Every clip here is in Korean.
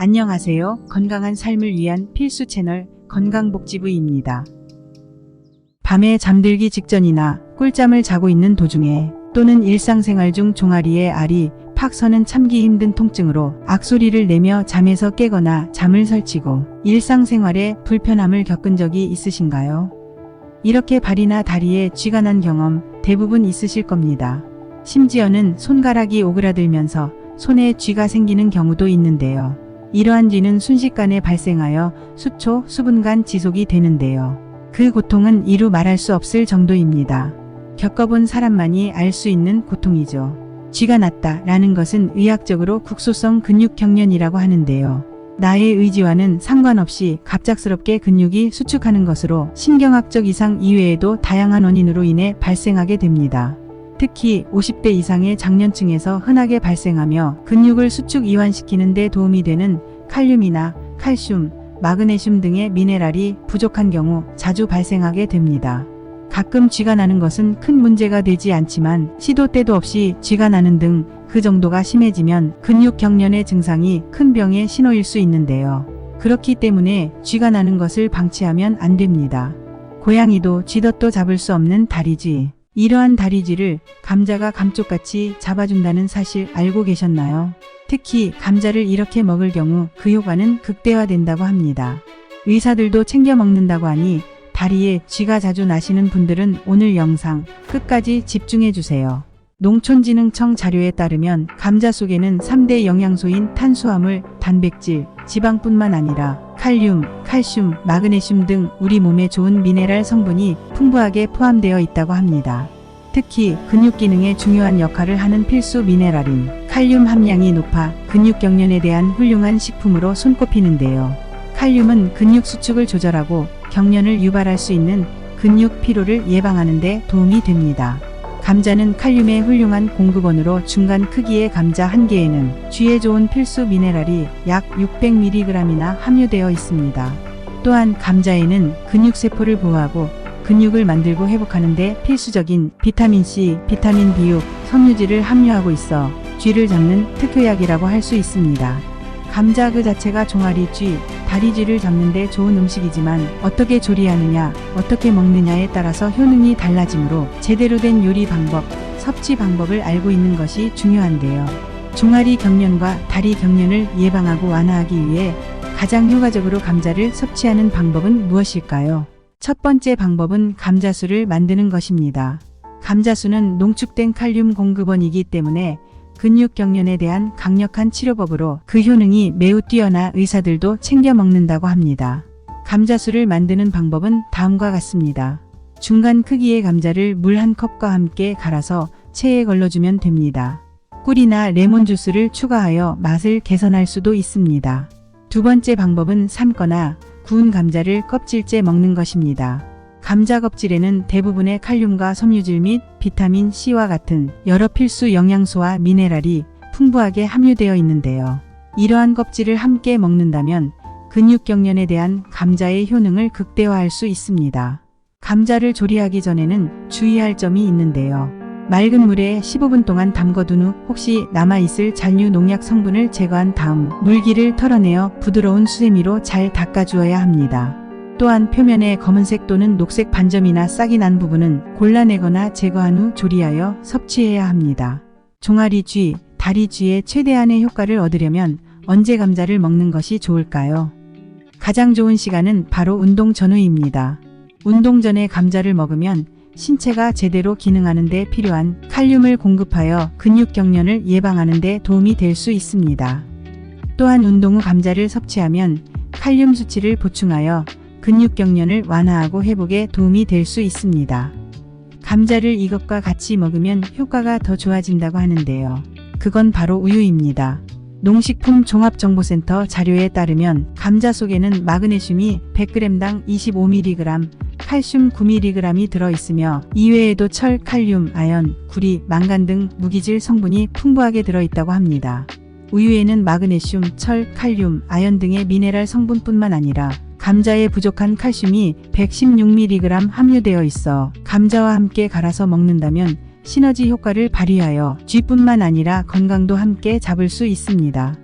안녕하세요. 건강한 삶을 위한 필수 채널 건강복지부입니다. 밤에 잠들기 직전이나 꿀잠을 자고 있는 도중에 또는 일상생활 중 종아리에 알이 팍 서는 참기 힘든 통증으로 악소리를 내며 잠에서 깨거나 잠을 설치고 일상생활에 불편함을 겪은 적이 있으신가요? 이렇게 발이나 다리에 쥐가 난 경험 대부분 있으실 겁니다. 심지어는 손가락이 오그라들면서 손에 쥐가 생기는 경우도 있는데요. 이러한 쥐는 순식간에 발생하여 수초, 수분간 지속이 되는데요. 그 고통은 이루 말할 수 없을 정도입니다. 겪어본 사람만이 알 수 있는 고통이죠. 쥐가 났다라는 것은 의학적으로 국소성 근육경련이라고 하는데요. 나의 의지와는 상관없이 갑작스럽게 근육이 수축하는 것으로 신경학적 이상 이외에도 다양한 원인으로 인해 발생하게 됩니다. 특히 50대 이상의 장년층에서 흔하게 발생하며 근육을 수축 이완시키는 데 도움이 되는 칼륨이나 칼슘, 마그네슘 등의 미네랄이 부족한 경우 자주 발생하게 됩니다. 가끔 쥐가 나는 것은 큰 문제가 되지 않지만 시도 때도 없이 쥐가 나는 등 그 정도가 심해지면 근육경련의 증상이 큰 병의 신호일 수 있는데요. 그렇기 때문에 쥐가 나는 것을 방치하면 안 됩니다. 고양이도 쥐덫도 잡을 수 없는 다리쥐. 이러한 다리쥐를 감자가 감쪽같이 잡아준다는 사실 알고 계셨나요? 특히 감자를 이렇게 먹을 경우 그 효과는 극대화된다고 합니다. 의사들도 챙겨 먹는다고 하니 다리에 쥐가 자주 나시는 분들은 오늘 영상 끝까지 집중해주세요. 농촌진흥청 자료에 따르면 감자 속에는 3대 영양소인 탄수화물, 단백질, 지방뿐만 아니라 칼륨, 칼슘, 마그네슘 등 우리 몸에 좋은 미네랄 성분이 풍부하게 포함되어 있다고 합니다. 특히 근육 기능에 중요한 역할을 하는 필수 미네랄인 칼륨 함량이 높아 근육경련에 대한 훌륭한 식품으로 손꼽히는데요. 칼륨은 근육 수축을 조절하고 경련을 유발할 수 있는 근육 피로를 예방하는 데 도움이 됩니다. 감자는 칼륨의 훌륭한 공급원으로 중간 크기의 감자 한 개에는 쥐에 좋은 필수 미네랄이 약 600mg이나 함유되어 있습니다. 또한 감자에는 근육세포를 보호하고 근육을 만들고 회복하는 데 필수적인 비타민C, 비타민 B6, 섬유질을 함유하고 있어 쥐를 잡는 특효약이라고 할 수 있습니다. 감자 그 자체가 종아리 쥐, 다리쥐를 잡는 데 좋은 음식이지만 어떻게 조리하느냐, 어떻게 먹느냐에 따라서 효능이 달라지므로 제대로 된 요리 방법, 섭취 방법을 알고 있는 것이 중요한데요. 종아리 경련과 다리 경련을 예방하고 완화하기 위해 가장 효과적으로 감자를 섭취하는 방법은 무엇일까요? 첫 번째 방법은 감자수를 만드는 것입니다. 감자수는 농축된 칼륨 공급원이기 때문에 근육 경련에 대한 강력한 치료법으로 그 효능이 매우 뛰어나 의사들도 챙겨 먹는다고 합니다. 감자수를 만드는 방법은 다음과 같습니다. 중간 크기의 감자를 물 한 컵과 함께 갈아서 체에 걸러주면 됩니다. 꿀이나 레몬 주스를 추가하여 맛을 개선할 수도 있습니다. 두 번째 방법은 삶거나 구운 감자를 껍질째 먹는 것입니다. 감자 껍질에는 대부분의 칼륨과 섬유질 및 비타민 C와 같은 여러 필수 영양소와 미네랄이 풍부하게 함유되어 있는데요. 이러한 껍질을 함께 먹는다면 근육경련에 대한 감자의 효능을 극대화할 수 있습니다. 감자를 조리하기 전에는 주의할 점이 있는데요. 맑은 물에 15분 동안 담궈둔 후 혹시 남아있을 잔류 농약 성분을 제거한 다음 물기를 털어내어 부드러운 수세미로 잘 닦아주어야 합니다. 또한 표면에 검은색 또는 녹색 반점이나 싹이 난 부분은 골라내거나 제거한 후 조리하여 섭취해야 합니다. 종아리 쥐, 다리 쥐의 최대한의 효과를 얻으려면 언제 감자를 먹는 것이 좋을까요? 가장 좋은 시간은 바로 운동 전후입니다. 운동 전에 감자를 먹으면 신체가 제대로 기능하는 데 필요한 칼륨을 공급하여 근육 경련을 예방하는 데 도움이 될 수 있습니다. 또한 운동 후 감자를 섭취하면 칼륨 수치를 보충하여 근육 경련을 완화하고 회복에 도움이 될 수 있습니다. 감자를 이것과 같이 먹으면 효과가 더 좋아진다고 하는데요. 그건 바로 우유입니다. 농식품 종합정보센터 자료에 따르면 감자 속에는 마그네슘이 100g당 25mg, 칼슘 9mg이 들어있으며 이외에도 철, 칼륨, 아연, 구리, 망간 등 무기질 성분이 풍부하게 들어있다고 합니다. 우유에는 마그네슘, 철, 칼륨, 아연 등의 미네랄 성분뿐만 아니라 감자에 부족한 칼슘이 116mg 함유되어 있어 감자와 함께 갈아서 먹는다면 시너지 효과를 발휘하여 쥐뿐만 아니라 건강도 함께 잡을 수 있습니다.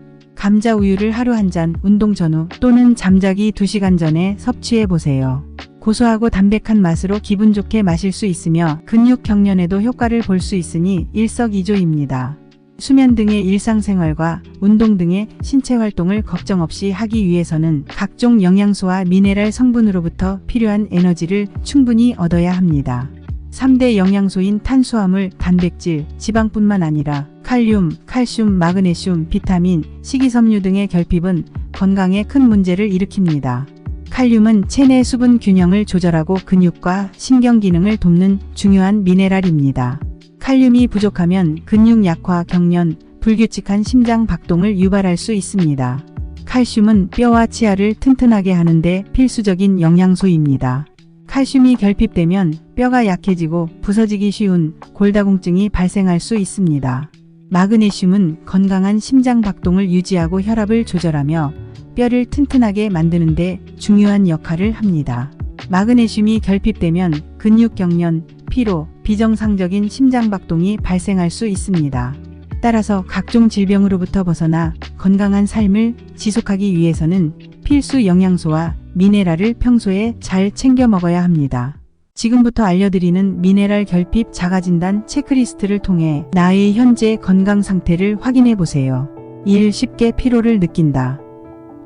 감자 우유를 하루 한 잔 운동 전후 또는 잠자기 2시간 전에 섭취해 보세요. 고소하고 담백한 맛으로 기분 좋게 마실 수 있으며 근육 경련에도 효과를 볼 수 있으니 일석이조입니다. 수면 등의 일상생활과 운동 등의 신체 활동을 걱정 없이 하기 위해서는 각종 영양소와 미네랄 성분으로부터 필요한 에너지를 충분히 얻어야 합니다. 3대 영양소인 탄수화물, 단백질, 지방뿐만 아니라 칼륨, 칼슘, 마그네슘, 비타민, 식이섬유 등의 결핍은 건강에 큰 문제를 일으킵니다. 칼륨은 체내 수분 균형을 조절하고 근육과 신경 기능을 돕는 중요한 미네랄입니다. 칼륨이 부족하면 근육 약화, 경련, 불규칙한 심장 박동을 유발할 수 있습니다. 칼슘은 뼈와 치아를 튼튼하게 하는데 필수적인 영양소입니다. 칼슘이 결핍되면 뼈가 약해지고 부서지기 쉬운 골다공증이 발생할 수 있습니다. 마그네슘은 건강한 심장 박동을 유지하고 혈압을 조절하며 뼈를 튼튼하게 만드는 데 중요한 역할을 합니다. 마그네슘이 결핍되면 근육 경련, 피로, 비정상적인 심장 박동이 발생할 수 있습니다. 따라서 각종 질병으로부터 벗어나 건강한 삶을 지속하기 위해서는 필수 영양소와 미네랄을 평소에 잘 챙겨 먹어야 합니다. 지금부터 알려드리는 미네랄 결핍 자가진단 체크리스트를 통해 나의 현재 건강 상태를 확인해 보세요. 1. 쉽게 피로를 느낀다.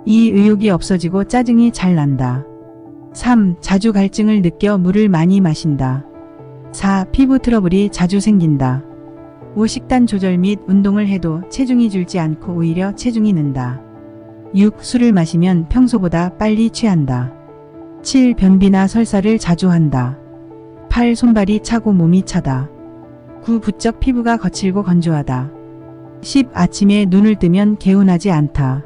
2. 의욕이 없어지고 짜증이 잘 난다. 3. 자주 갈증을 느껴 물을 많이 마신다. 4. 피부 트러블이 자주 생긴다. 5. 식단 조절 및 운동을 해도 체중이 줄지 않고 오히려 체중이 는다. 6. 술을 마시면 평소보다 빨리 취한다. 7. 변비나 설사를 자주 한다. 8. 손발이 차고 몸이 차다. 9. 부쩍 피부가 거칠고 건조하다. 10. 아침에 눈을 뜨면 개운하지 않다.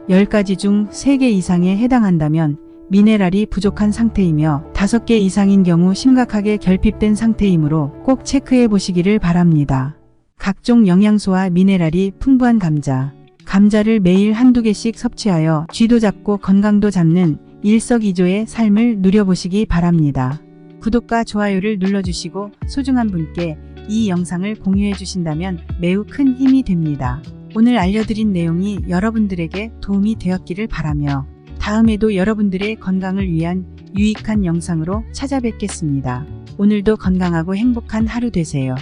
10가지 중 3개 이상에 해당한다면 미네랄이 부족한 상태이며 5개 이상인 경우 심각하게 결핍된 상태이므로 꼭 체크해 보시기를 바랍니다. 각종 영양소와 미네랄이 풍부한 감자. 감자를 매일 한두 개씩 섭취하여 쥐도 잡고 건강도 잡는 일석이조의 삶을 누려보시기 바랍니다. 구독과 좋아요를 눌러주시고 소중한 분께 이 영상을 공유해 주신다면 매우 큰 힘이 됩니다. 오늘 알려드린 내용이 여러분들에게 도움이 되었기를 바라며 다음에도 여러분들의 건강을 위한 유익한 영상으로 찾아뵙겠습니다. 오늘도 건강하고 행복한 하루 되세요.